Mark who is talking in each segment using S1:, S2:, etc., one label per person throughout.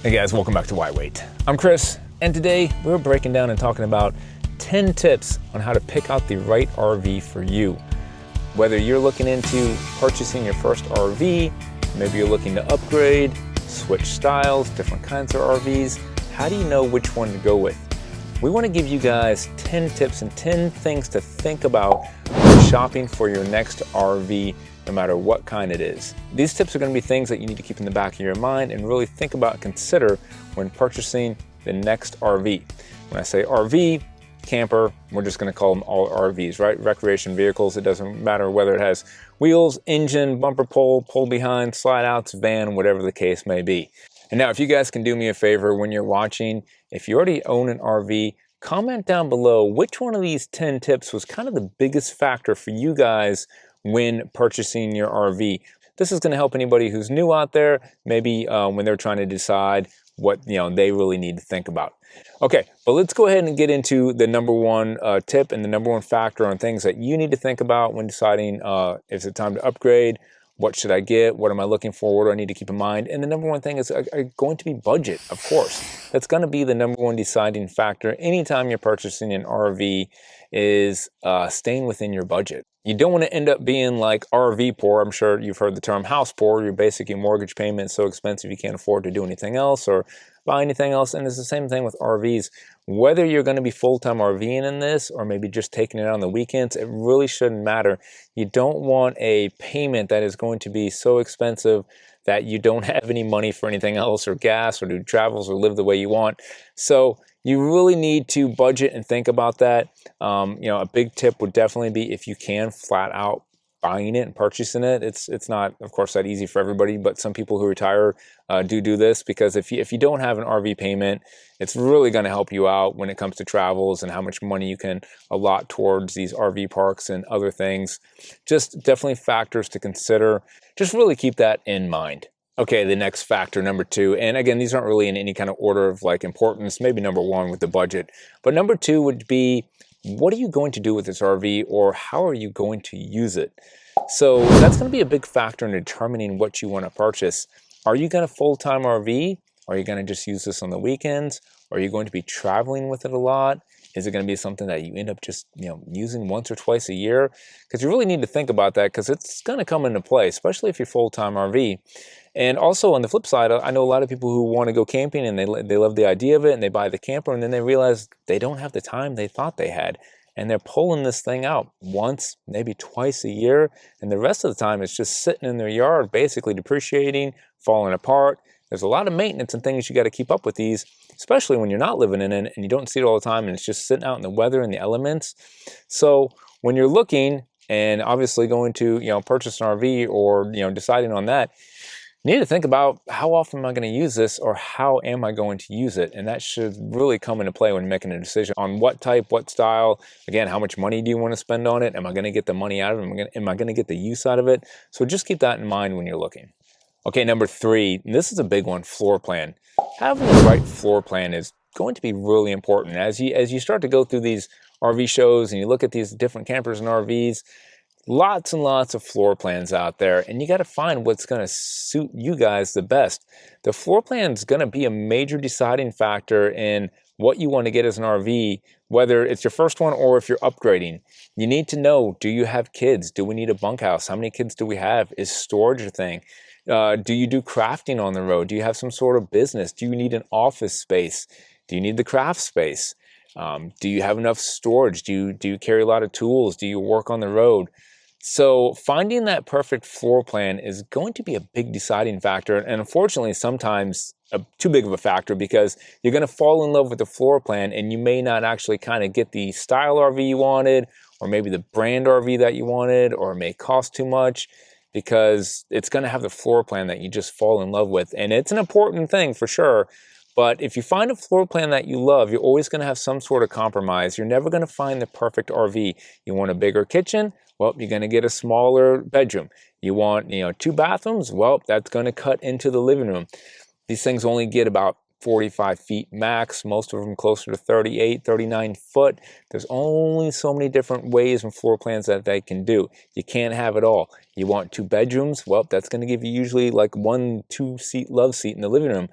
S1: Hey guys, welcome back to Why Wait. I'm Chris, and today we're breaking down and talking about 10 tips on how to pick out the right RV for you. Whether you're looking into purchasing your first RV, maybe you're looking to upgrade, switch styles, different kinds of RVs, how do you know which one to go with? We want to give you guys 10 tips and 10 things to think about when shopping for your next RV, no matter what kind it is. These tips are going to be things that you need to keep in the back of your mind and really think about and consider when purchasing the next RV. When I say RV, camper, we're just going to call them all RVs, right? Recreation vehicles. It doesn't matter whether it has wheels, engine, bumper pull, pull behind, slide outs, van, whatever the case may be. And now if you guys can do me a favor when you're watching, if you already own an RV, comment down below which one of these 10 tips was kind of the biggest factor for you guys when purchasing your RV. This is going to help anybody who's new out there, maybe when they're trying to decide what they really need to think about. Okay, but let's go ahead and get into the number one tip and the number one factor on things that you need to think about when deciding is it time to upgrade, what should I get, what am I looking for, what do I need to keep in mind, and the number one thing is going to be budget, of course. That's going to be the number one deciding factor anytime you're purchasing an RV is staying within your budget. You don't want to end up being like RV poor. I'm sure you've heard the term house poor. Your basic mortgage payment is so expensive you can't afford to do anything else or buy anything else. And it's the same thing with RVs. Whether you're going to be full-time RVing in this or maybe just taking it out on the weekends, it really shouldn't matter. You don't want a payment that is going to be so expensive that you don't have any money for anything else or gas or do travels or live the way you want. So you really need to budget and think about that. A big tip would definitely be if you can flat out buying it and purchasing it. It's not, of course, that easy for everybody, but some people who retire do this because if you don't have an RV payment, it's really going to help you out when it comes to travels and how much money you can allot towards these RV parks and other things. Just definitely factors to consider. Just really keep that in mind. Okay, the next factor, number two, and again, these aren't really in any kind of order of like importance, maybe number one with the budget, but number two would be, what are you going to do with this RV or how are you going to use it? So that's going to be a big factor in determining what you want to purchase. Are you going to full-time RV? Are you going to just use this on the weekends? Are you going to be traveling with it a lot? Is it going to be something that you end up just using once or twice a year? Because you really need to think about that because it's going to come into play, especially if you're full-time RV. And also on the flip side, I know a lot of people who want to go camping and they love the idea of it and they buy the camper and then they realize they don't have the time they thought they had. And they're pulling this thing out once, maybe twice a year. And the rest of the time it's just sitting in their yard, basically depreciating, falling apart. There's a lot of maintenance and things you got to keep up with these, especially when you're not living in it and you don't see it all the time and it's just sitting out in the weather and the elements. So when you're looking and obviously going to purchase an RV or deciding on that, you need to think about how often am I going to use this or how am I going to use it? And that should really come into play when making a decision on what type, what style, again, how much money do you want to spend on it? Am I going to get the money out of it? Am I going to get the use out of it? So just keep that in mind when you're looking. Okay, number three, and this is a big one, floor plan. Having the right floor plan is going to be really important. As you start to go through these RV shows and you look at these different campers and RVs, lots and lots of floor plans out there, and you got to find what's going to suit you guys the best. The floor plan is going to be a major deciding factor in what you want to get as an RV, whether it's your first one or if you're upgrading. You need to know, do you have kids? Do we need a bunkhouse? How many kids do we have? Is storage a thing? Do you do crafting on the road? Do you have some sort of business? Do you need an office space? Do you need the craft space? Do you have enough storage? Do you carry a lot of tools? Do you work on the road? So finding that perfect floor plan is going to be a big deciding factor. And unfortunately, sometimes too big of a factor because you're going to fall in love with the floor plan and you may not actually kind of get the style RV you wanted or maybe the brand RV that you wanted, or it may cost too much because it's going to have the floor plan that you just fall in love with. And it's an important thing for sure. But if you find a floor plan that you love, you're always going to have some sort of compromise. You're never going to find the perfect RV. You want a bigger kitchen? Well, you're going to get a smaller bedroom. You want, 2 bathrooms? Well, that's going to cut into the living room. These things only get about 45 feet max, most of them closer to 38, 39 foot. There's only so many different ways and floor plans that they can do. You can't have it all. You want 2 bedrooms? Well, that's going to give you usually like 1 2-seat love seat in the living room.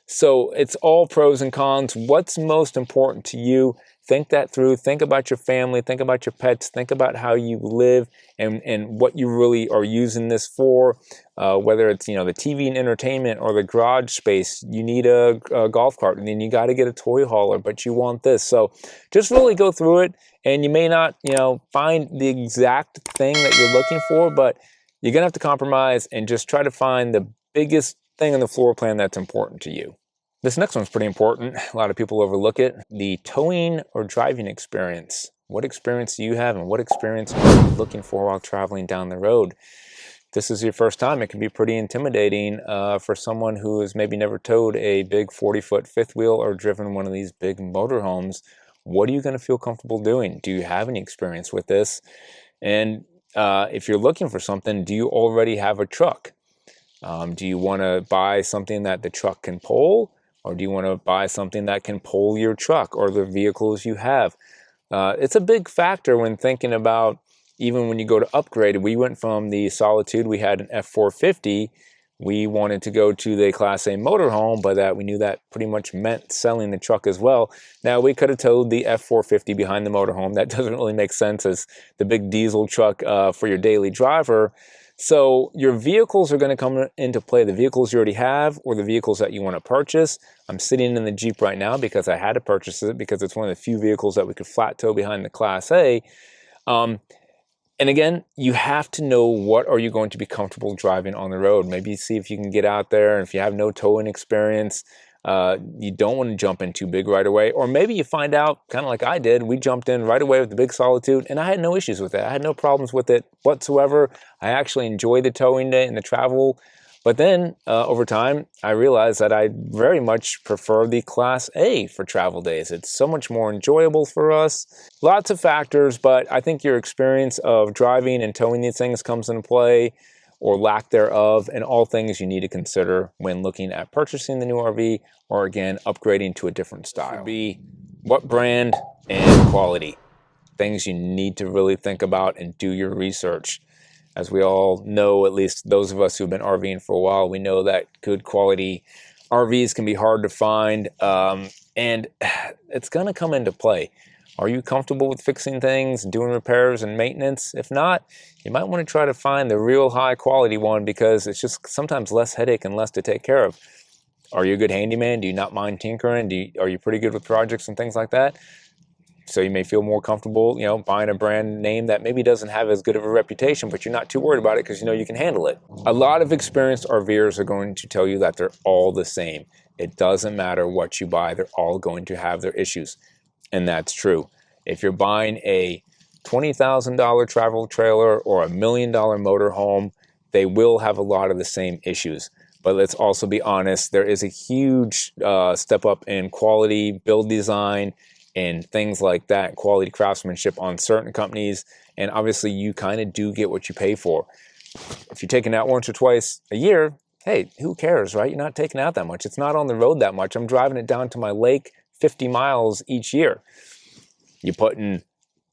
S1: So it's all pros and cons. What's most important to you? Think that through. Think about your family. Think about your pets. Think about how you live and what you really are using this for. Whether it's, the TV and entertainment or the garage space, you need a golf cart, and then you got to get a toy hauler, but you want this. So just really go through it, and you may not, find the exact thing that you're looking for, but you're going to have to compromise and just try to find the biggest thing in the floor plan that's important to you. This next one's pretty important. A lot of people overlook it. The towing or driving experience. What experience do you have, and what experience are you looking for while traveling down the road? If this is your first time, it can be pretty intimidating for someone who has maybe never towed a big 40-foot fifth wheel or driven one of these big motorhomes. What are you going to feel comfortable doing? Do you have any experience with this? And if you're looking for something, do you already have a truck? Do you want to buy something that the truck can pull? Or do you want to buy something that can pull your truck or the vehicles you have? It's a big factor when thinking about, even when you go to upgrade. We went from the Solitude, we had an F450. We wanted to go to the Class A motorhome, but we knew that pretty much meant selling the truck as well. Now, we could have towed the F450 behind the motorhome. That doesn't really make sense as the big diesel truck for your daily driver. So your vehicles are going to come into play, the vehicles you already have or the vehicles that you want to purchase. I'm sitting in the Jeep right now because I had to purchase it because it's one of the few vehicles that we could flat tow behind the Class A. And again, you have to know what are you going to be comfortable driving on the road. Maybe see if you can get out there, and if you have no towing experience, you don't want to jump in too big right away. Or maybe you find out, kind of like I did, we jumped in right away with the big Solitude, and I had no issues with it. I had no problems with it whatsoever. I actually enjoyed the towing day and the travel. But then over time, I realized that I very much prefer the Class A for travel days. It's so much more enjoyable for us. Lots of factors, but I think your experience of driving and towing these things comes into play, or lack thereof, and all things you need to consider when looking at purchasing the new RV, or again, upgrading to a different style. Would be what brand and quality. Things you need to really think about and do your research. As we all know, at least those of us who've been RVing for a while, we know that good quality RVs can be hard to find, and it's going to come into play. Are you comfortable with fixing things, doing repairs and maintenance? If not, you might want to try to find the real high quality one, because it's just sometimes less headache and less to take care of. Are you a good handyman? Do you not mind tinkering? Are you pretty good with projects and things like that? So you may feel more comfortable, buying a brand name that maybe doesn't have as good of a reputation, but you're not too worried about it because you can handle it. A lot of experienced RVers are going to tell you that they're all the same. It doesn't matter what you buy, they're all going to have their issues. And that's true. If you're buying a $20,000 travel trailer or a $1 million motorhome, they will have a lot of the same issues. But let's also be honest, there is a huge step up in quality, build design, and things like that, quality craftsmanship on certain companies. And obviously you kind of do get what you pay for. If you're taking out once or twice a year, hey, who cares, right? You're not taking out that much. It's not on the road that much. I'm driving it down to my lake 50 miles each year. You're putting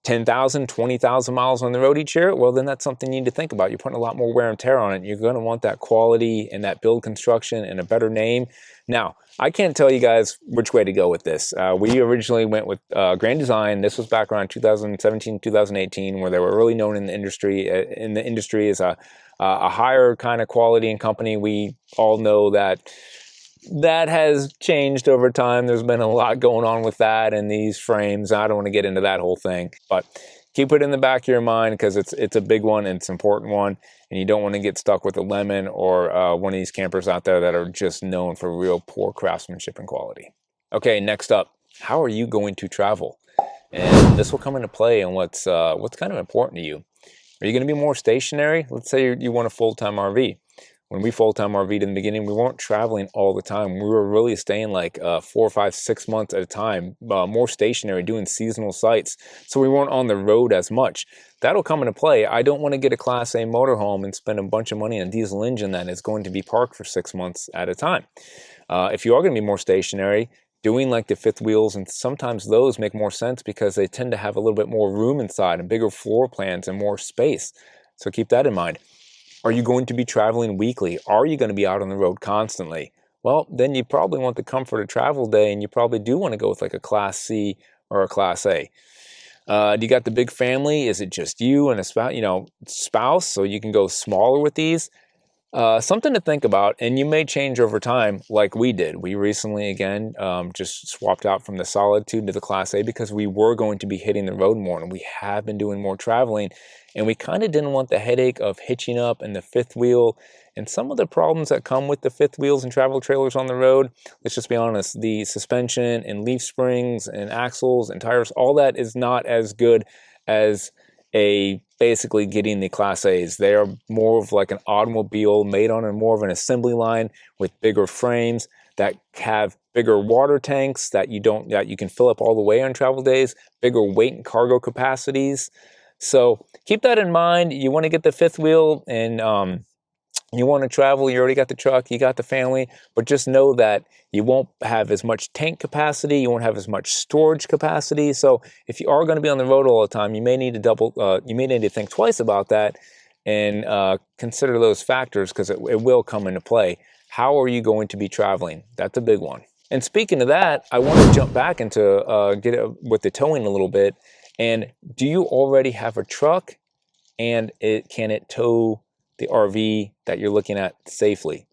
S1: 10,000, 20,000 miles on the road each year, well, then that's something you need to think about. You're putting a lot more wear and tear on it. You're going to want that quality and that build construction and a better name. Now, I can't tell you guys which way to go with this. We originally went with Grand Design. This was back around 2017, 2018, where they were really known in the industry as a higher kind of quality and company. We all know that has changed over time. There's been a lot going on with that and these frames. I don't want to get into that whole thing, but keep it in the back of your mind, because it's a big one and it's an important one, and you don't want to get stuck with a lemon or one of these campers out there that are just known for real poor craftsmanship and quality. Okay, next up, how are you going to travel? And this will come into play on what's kind of important to you. Are you going to be more stationary? Let's say you want a full-time RV. When we full-time RV'd in the beginning, we weren't traveling all the time. We were really staying like 4, 5, 6 months at a time, more stationary, doing seasonal sites. So we weren't on the road as much. That'll come into play. I don't want to get a Class A motorhome and spend a bunch of money on a diesel engine that is going to be parked for 6 months at a time. If you are going to be more stationary, doing like the fifth wheels, and sometimes those make more sense because they tend to have a little bit more room inside and bigger floor plans and more space. So keep that in mind. Are you going to be traveling weekly? Are you going to be out on the road constantly? well, then you probably want the comfort of travel day, and you probably do want to go with like a Class C or a Class A. Do you got the big family? Is it just you and a spouse, so you can go smaller with these? Something to think about, and you may change over time like we did. We recently, again, just swapped out from the Solitude to the Class A because we were going to be hitting the road more, and we have been doing more traveling, and we kind of didn't want the headache of hitching up and the fifth wheel and some of the problems that come with the fifth wheels and travel trailers on the road. Let's just be honest, the suspension and leaf springs and axles and tires, all that is not as good as basically getting the Class A's. They are more of like an automobile made on a more of an assembly line with bigger frames that have bigger water tanks that you can fill up all the way on travel days, bigger weight and cargo capacities. So keep that in mind. You want to get the fifth wheel, and you want to travel, you already got the truck, you got the family, but just know that you won't have as much tank capacity, you won't have as much storage capacity. So if you are going to be on the road all the time, you may need to think twice about that and consider those factors, because it will come into play. How are you going to be traveling? That's a big one. And speaking of that, I want to jump back into get it with the towing a little bit. And do you already have a truck, and can it tow the RV that you're looking at safely?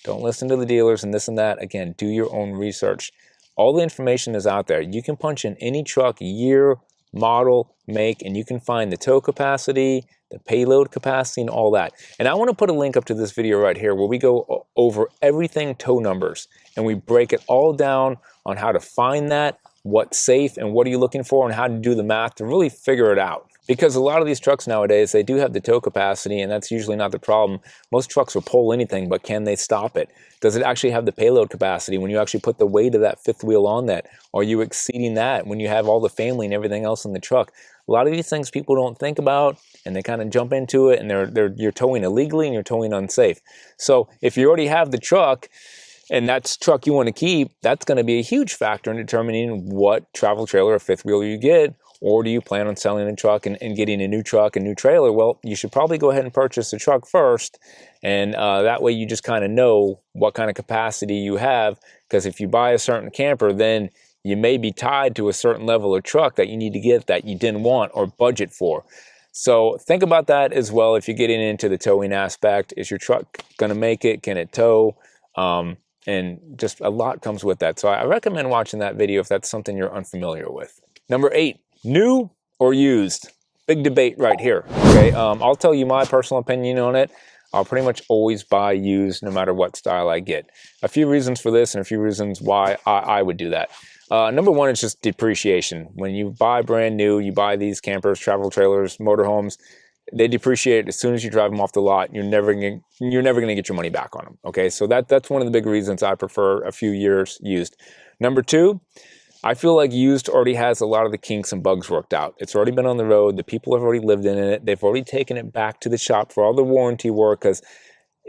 S1: Don't listen to the dealers and this and that. Again, do your own research. All the information is out there. You can punch in any truck, year, model, make, and you can find the tow capacity, the payload capacity, and all that. And I want to put a link up to this video right here where we go over everything tow numbers, and we break it all down on how to find that, what's safe, and what are you looking for, and how to do the math to really figure it out. Because a lot of these trucks nowadays, they do have the tow capacity, and that's usually not the problem. Most trucks will pull anything, but can they stop it? Does it actually have the payload capacity when you actually put the weight of that fifth wheel on that? Are you exceeding that when you have all the family and everything else in the truck? A lot of these things people don't think about, and they kind of jump into it, and you're towing illegally and you're towing unsafe. So if you already have the truck, and that's truck you want to keep, that's going to be a huge factor in determining what travel trailer or fifth wheel you get. Or do you plan on selling the truck and getting a new truck, a new trailer? Well, you should probably go ahead and purchase the truck first, and that way you just kind of know what kind of capacity you have, because if you buy a certain camper, then you may be tied to a certain level of truck that you need to get that you didn't want or budget for. So think about that as well if you're getting into the towing aspect. Is your truck going to make it? Can it tow? And just a lot comes with that. So I recommend watching that video if that's something you're unfamiliar with. Number 8. New or used? Big debate right here, okay? I'll tell you my personal opinion on it. I'll pretty much always buy used no matter what style I get. A few reasons for this and a few reasons why I would do that. Number one is just depreciation. When you buy brand new, you buy these campers, travel trailers, motorhomes, they depreciate as soon as you drive them off the lot. You're never gonna get your money back on them, okay? So that's one of the big reasons I prefer a few years used. Number two, I feel like used already has a lot of the kinks and bugs worked out. It's already been on the road. The people have already lived in it. They've already taken it back to the shop for all the warranty work, because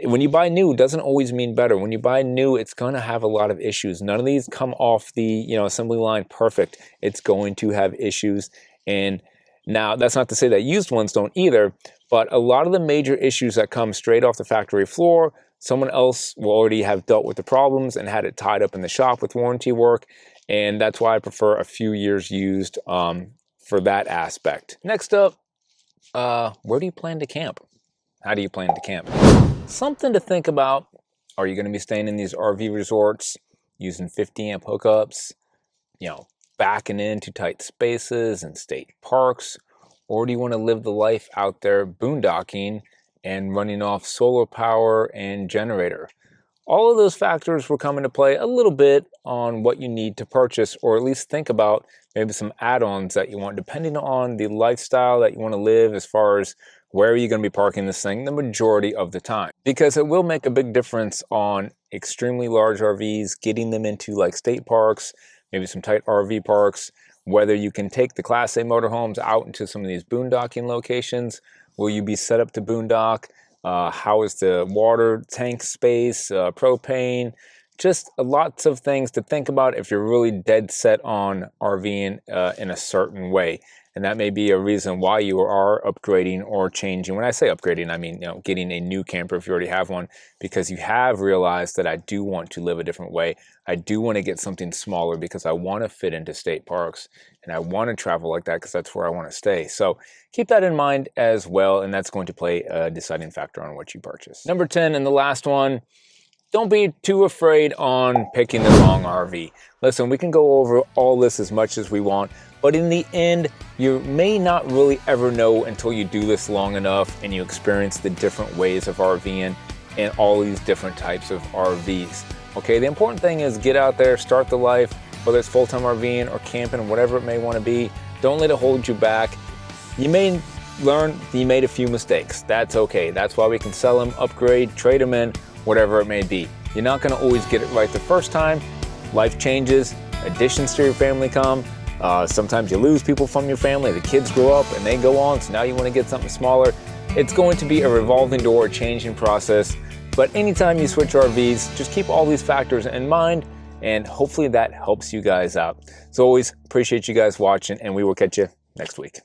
S1: when you buy new, it doesn't always mean better. When you buy new, it's going to have a lot of issues. None of these come off the assembly line perfect. It's going to have issues. And now, that's not to say that used ones don't either, but a lot of the major issues that come straight off the factory floor, someone else will already have dealt with the problems and had it tied up in the shop with warranty work. And that's why I prefer a few years used for that aspect. Next up, where do you plan to camp? How do you plan to camp? Something to think about. Are you going to be staying in these RV resorts using 50 amp hookups, backing into tight spaces and state parks? Or do you want to live the life out there boondocking and running off solar power and generator? All of those factors will come into play a little bit on what you need to purchase, or at least think about maybe some add-ons that you want, depending on the lifestyle that you want to live as far as where are you going to be parking this thing the majority of the time. Because it will make a big difference on extremely large RVs, getting them into like state parks, maybe some tight RV parks, whether you can take the Class A motorhomes out into some of these boondocking locations. Will you be set up to boondock? How is the water tank space, propane, just lots of things to think about if you're really dead set on RVing in a certain way. And that may be a reason why you are upgrading or changing. When I say upgrading, I mean, getting a new camper if you already have one, because you have realized that I do want to live a different way. I do want to get something smaller because I want to fit into state parks and I want to travel like that because that's where I want to stay. So keep that in mind as well, and that's going to play a deciding factor on what you purchase. Number 10, and the last one, don't be too afraid on picking the wrong RV. Listen, we can go over all this as much as we want, but in the end, you may not really ever know until you do this long enough and you experience the different ways of RVing and all these different types of RVs. Okay, the important thing is get out there, start the life, whether it's full-time RVing or camping, whatever it may want to be. Don't let it hold you back. You may learn you made a few mistakes. That's okay. That's why we can sell them, upgrade, trade them in, whatever it may be. You're not going to always get it right the first time. Life changes, additions to your family come. Sometimes you lose people from your family. The kids grow up and they go on, so now you want to get something smaller. It's going to be a revolving door, changing process. But anytime you switch RVs, just keep all these factors in mind, and hopefully that helps you guys out. As always, appreciate you guys watching, and we will catch you next week.